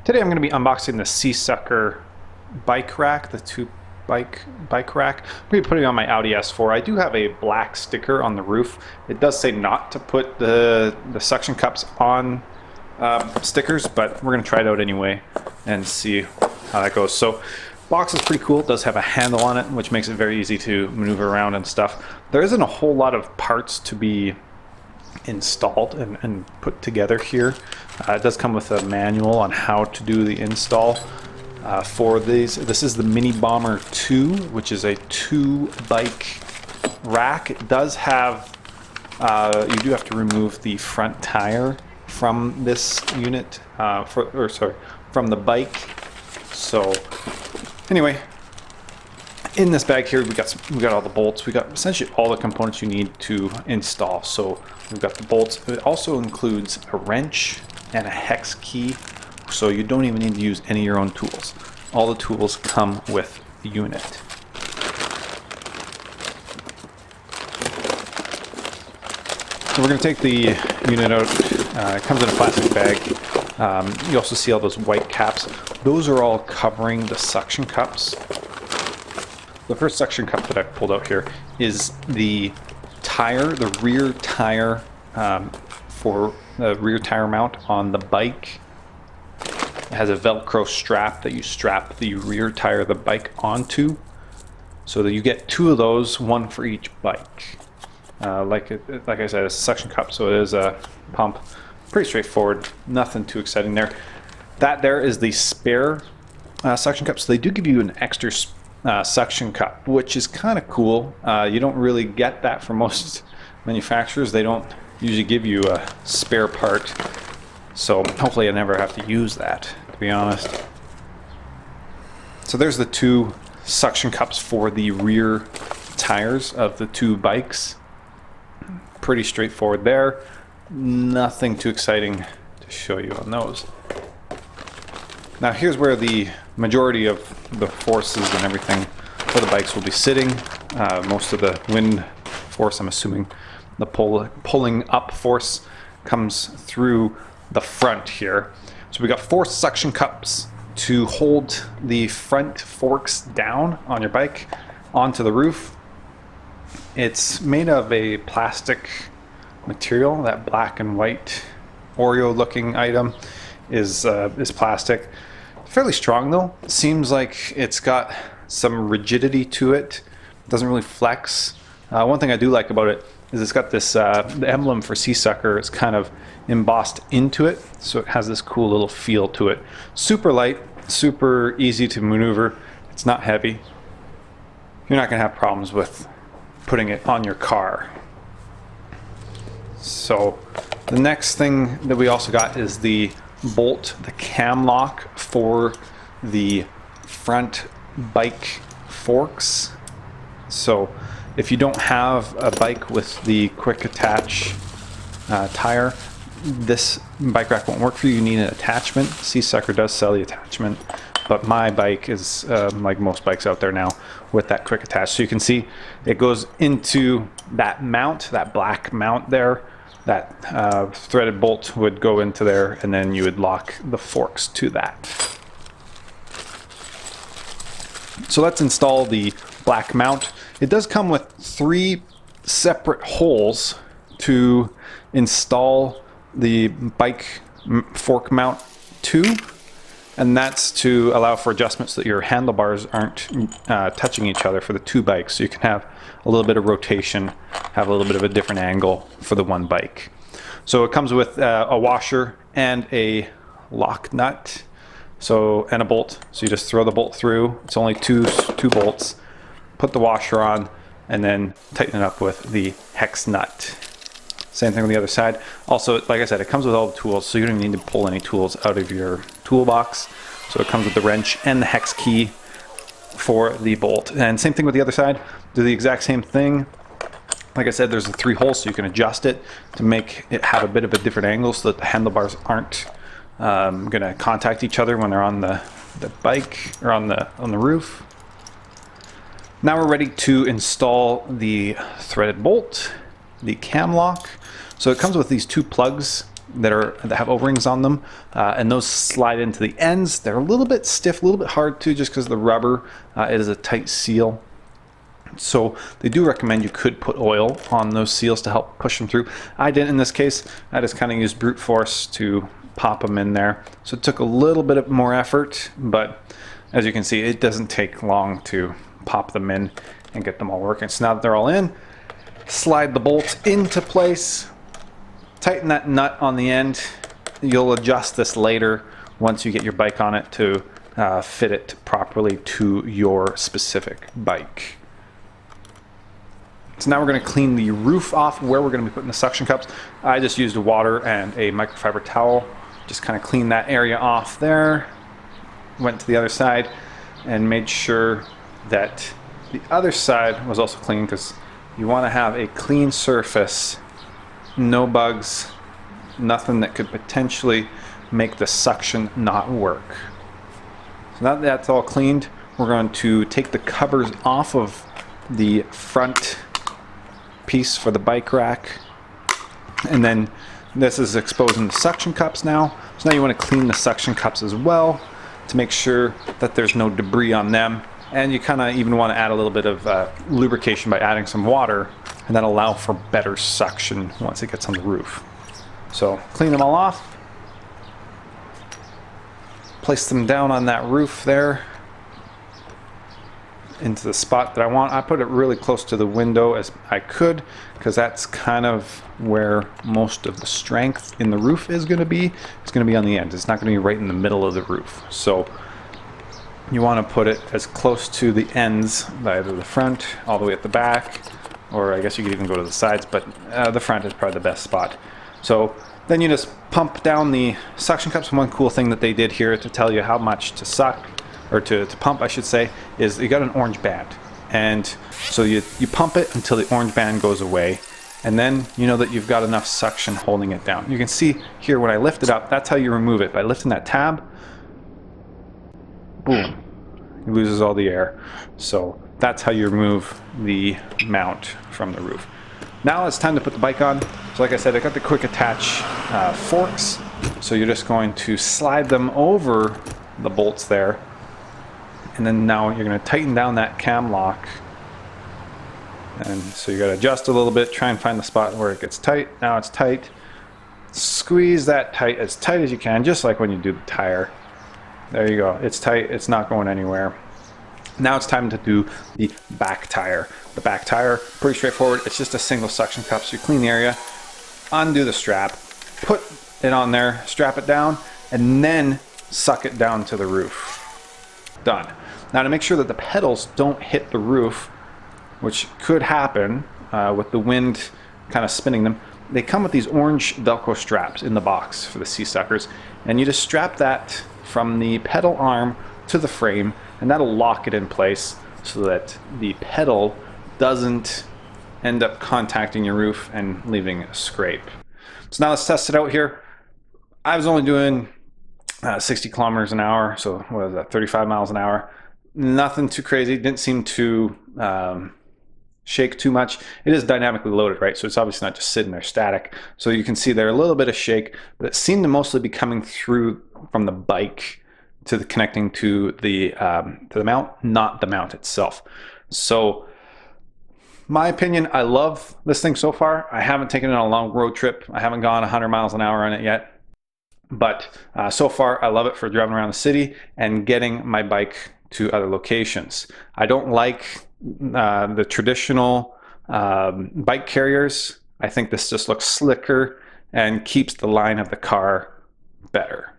Today I'm going to be unboxing the Seasucker bike rack, the two bike rack. I'm going to be putting it on my Audi S4. I do have a black sticker on the roof. It does say not to put the suction cups on stickers, but we're going to try it out anyway and see how that goes. So box is pretty cool. It does have a handle on it, which makes it very easy to maneuver around and stuff. There isn't a whole lot of parts to be installed and put together here. It does come with a manual on how to do the install for these. This is the Mini Bomber 2, which is a 2-bike rack. It does have, you do have to remove the front tire from this unit, from the bike. So anyway, in this bag here, we got all the bolts. We got essentially all the components you need to install. So we've got the bolts. It also includes a wrench and a hex key, so you don't even need to use any of your own tools. All the tools come with the unit. So we're going to take the unit out. It comes in a plastic bag. You also see all those white caps. Those are all covering the suction cups. The first suction cup that I've pulled out here is the tire, the rear tire for the rear tire mount on the bike. It has a Velcro strap that you strap the rear tire of the bike onto, so that you get 2 of those, 1 for each bike. Like I said, it's a suction cup, so it is a pump. Pretty straightforward, nothing too exciting there. That there is the spare suction cup, so they do give you an extra suction cup, which is kind of cool. You don't really get that from most manufacturers. They don't usually give you a spare part, so hopefully I never have to use that, to be honest. So there's the 2 suction cups for the rear tires of the 2 bikes. Pretty straightforward there. Nothing too exciting to show you on those. Now here's where the majority of the forces and everything for the bikes will be sitting. Most of the wind force, I'm assuming the pulling up force, comes through the front here. So we got 4 suction cups to hold the front forks down on your bike onto the roof. It's made of a plastic material. That black and white Oreo looking item is plastic. Fairly strong though. Seems like it's got some rigidity to it. It doesn't really flex. One thing I do like about it is it's got this the emblem for Seasucker is kind of embossed into it, so it has this cool little feel to it. Super light, super easy to maneuver. It's not heavy. You're not going to have problems with putting it on your car. So the next thing that we also got is the bolt, the cam lock for the front bike forks. So if you don't have a bike with the quick attach tire, this bike rack won't work for you. You need an attachment. Seasucker does sell the attachment, but my bike is like most bikes out there now with that quick attach. So you can see it goes into that mount, that black mount there. That threaded bolt would go into there, and then you would lock the forks to that. So let's install the black mount. It does come with 3 separate holes to install the bike fork mount to, and that's to allow for adjustments so that your handlebars aren't touching each other for the 2 bikes, so you can have a little bit of rotation, have a little bit of a different angle for the 1 bike. So it comes with a washer and a lock nut, and a bolt. So you just throw the bolt through. It's only two bolts. Put the washer on, and then tighten it up with the hex nut. Same thing on the other side. Also, like I said, it comes with all the tools, so you don't even need to pull any tools out of your toolbox. So it comes with the wrench and the hex key for the bolt. And same thing with the other side. Do the exact same thing. Like I said, there's the 3 holes, so you can adjust it to make it have a bit of a different angle so that the handlebars aren't going to contact each other when they're on the bike or on the roof. Now we're ready to install the threaded bolt, the cam lock. So it comes with these 2 plugs that have O-rings on them, and those slide into the ends. They're a little bit stiff, a little bit hard too, just because the rubber, it is a tight seal. So they do recommend you could put oil on those seals to help push them through. I didn't in this case. I just kind of used brute force to pop them in there. So it took a little bit more effort, but as you can see, it doesn't take long to pop them in and get them all working. So now that they're all in, slide the bolts into place, tighten that nut on the end. You'll adjust this later once you get your bike on it to fit it properly to your specific bike. So now we're going to clean the roof off where we're going to be putting the suction cups. I just used water and a microfiber towel. Just kind of clean that area off there. Went to the other side and made sure that the other side was also clean, because you want to have a clean surface, no bugs, nothing that could potentially make the suction not work. So now that that's all cleaned, we're going to take the covers off of the front piece for the bike rack, and then this is exposing the suction cups now. So now you want to clean the suction cups as well to make sure that there's no debris on them, and you kind of even want to add a little bit of lubrication by adding some water, and that'll allow for better suction once it gets on the roof. So clean them all off, place them down on that roof there into the spot that I want. I put it really close to the window as I could, because that's kind of where most of the strength in the roof is going to be. It's going to be on the end. It's not going to be right in the middle of the roof. So you want to put it as close to the ends, either the front, all the way at the back, or I guess you could even go to the sides, but the front is probably the best spot. So then you just pump down the suction cups. One cool thing that they did here to tell you how much to suck, or to pump I should say, is you got an orange band, and so you pump it until the orange band goes away, and then you know that you've got enough suction holding it down. You can see here when I lift it up, that's how you remove it, by lifting that tab. Boom, it loses all the air. So that's how you remove the mount from the roof. Now it's time to put the bike on. So like I said, I got the quick attach forks, so you're just going to slide them over the bolts there. And then now you're going to tighten down that cam lock. And so you got to adjust a little bit, try and find the spot where it gets tight. Now it's tight. Squeeze that tight as you can, just like when you do the tire. There you go. It's tight. It's not going anywhere. Now it's time to do the back tire. The back tire, pretty straightforward. It's just a single suction cup. So you clean the area, undo the strap, put it on there, strap it down, and then suck it down to the roof. Done. Now to make sure that the pedals don't hit the roof, which could happen with the wind kind of spinning them, they come with these orange Velcro straps in the box for the Seasuckers, and you just strap that from the pedal arm to the frame, and that'll lock it in place so that the pedal doesn't end up contacting your roof and leaving a scrape. So now let's test it out here. I was only doing 60 kilometers an hour, so what is that, 35 miles an hour. Nothing too crazy, didn't seem to shake too much. It is dynamically loaded, right? So it's obviously not just sitting there static. So you can see there a little bit of shake, but it seemed to mostly be coming through from the bike to the connecting to the mount, not the mount itself. So my opinion, I love this thing so far. I haven't taken it on a long road trip. I haven't gone 100 miles an hour on it yet. But so far, I love it for driving around the city and getting my bike to other locations. I don't like the traditional bike carriers. I think this just looks slicker and keeps the line of the car better.